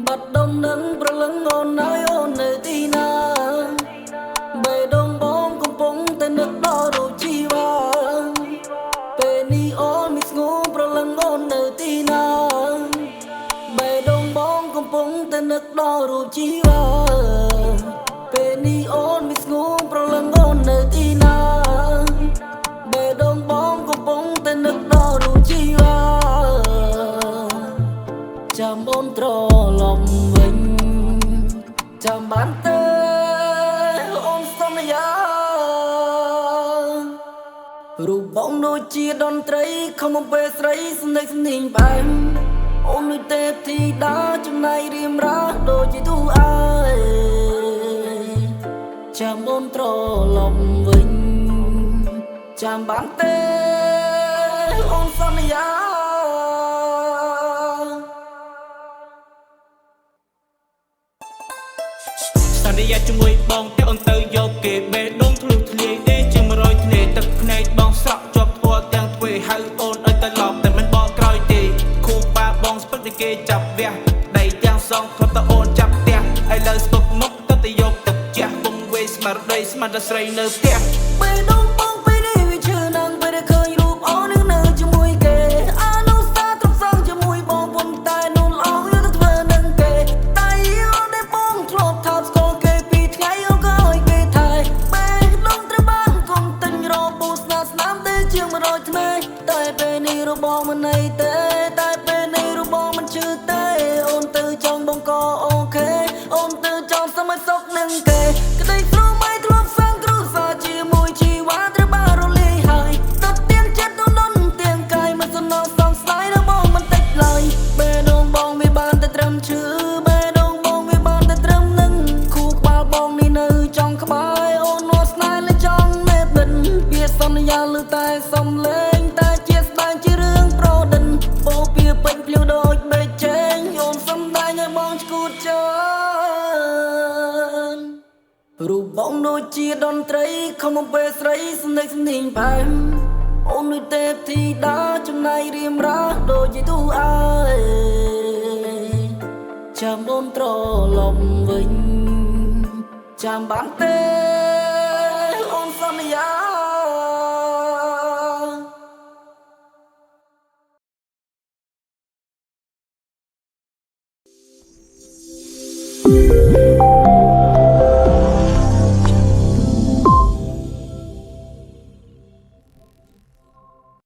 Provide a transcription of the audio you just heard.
บัดดมនឹងប្រលឹងអូនហើយអូននៅទីណាបេះដូងបងកំពុងតែនឹកដល់រូបជីវ៉ាពេលនេះអូនមានស្ងួនប្រលឹងអូននៅទីណាបេះដូងបងកំពុងតែនឹកដល់រូបជីវ៉ាពេលនេះអូនមានស្ងួនប្រលឹងអូននៅទីណាបេះដូងបងកំពុងតែនឹកដល់រូបជីវ៉ាចាំអូនត្រឡប់វិញចាំបានទេអូនសន្យារូបបងដូចជាតន្ត្រីខំបំពេស្រីស្នេហ៍ស្នេហ៍បែបអូនដូចទេពធីតាចំណៃរៀមរាដូចជាទូអើយចាំអូនត្រឡប់វិញចាំបានទេអូនសន្យាសន្យាជាមួយបងតែអូនទៅយកគេបេះដូងធ្លុះធ្លាយទេជាង100ធ្លាទឹកភ្នែកបងស្រក់ជាប់ធัวទាំងទ្វេហៅអូនឲ្យទៅឡប់តែមិនបកក្រោយទេគូបាបងស្ពឹកតែគេចាប់វះដៃទាំងសងធ្លាប់តែអូនចាប់ផ្ទះឲ្យលើស្ទុកមុខទៅយកទឹកជះពងវេស្មារតីស្មានតែស្រីនៅផ្ទះបេះដូងបងពេលនេះវាឈឺណាស់ពេលឃើញរូបអូននៅជាមួយគេអានោះសាត្រប់សងជាមួយបងប៉ុន្តែនោះល្អយកទៅធ្វើនឹងគេតែអូនដែលបងធ្លាប់ថោកស្គាល់គេពីថ្ងៃអូនក៏ឲ្យគេថែបេះដូងត្រូវបានគុំទិញរបូស្នាស្នាមទៅជាង100ថ្មីតែពេលនេះរូបបងមិនណៃទេតែពេលនេះរូបបងមិនឈឺទេអូនទៅចង់បងក៏អូខេអូនទៅចង់សម័យសុខនឹងគេក្តីស្រមៃធ្លាប់សាំងគ្រួសារជាមួយជីវ៉ាត្រូវបានរលាយហើយទៅទៀងចិត្តដល់ទៀងកាយមិនសំណងសងស្ដាយដល់បងមិនតិចឡើយបេះដូងបងវាបានតែត្រឹមឈឺបេះដូងបងវាបានតែត្រឹមនឹងខួរក្បាលបងនេះនៅចង់ក្បែរអូននោះស្នេហ៍លេចង់ណែបិនពាក្យសន្យាលើតែសំលេងតែជាស្ដាយជារឿងប្រដិនបោពាពេញភ្លៀវដូចបេះជែងអូនសំដែងឲ្យបងឈួតចើរូបបងដូចជាតន្ត្រីខំបំពេស្រីស្នេហ៍ស្នេហ៍បែបអូនដូចទេពធីតាចំណៃរៀមរាដូចជាទូអើយចាំអូនត្រឡប់វិញចាំបានទេ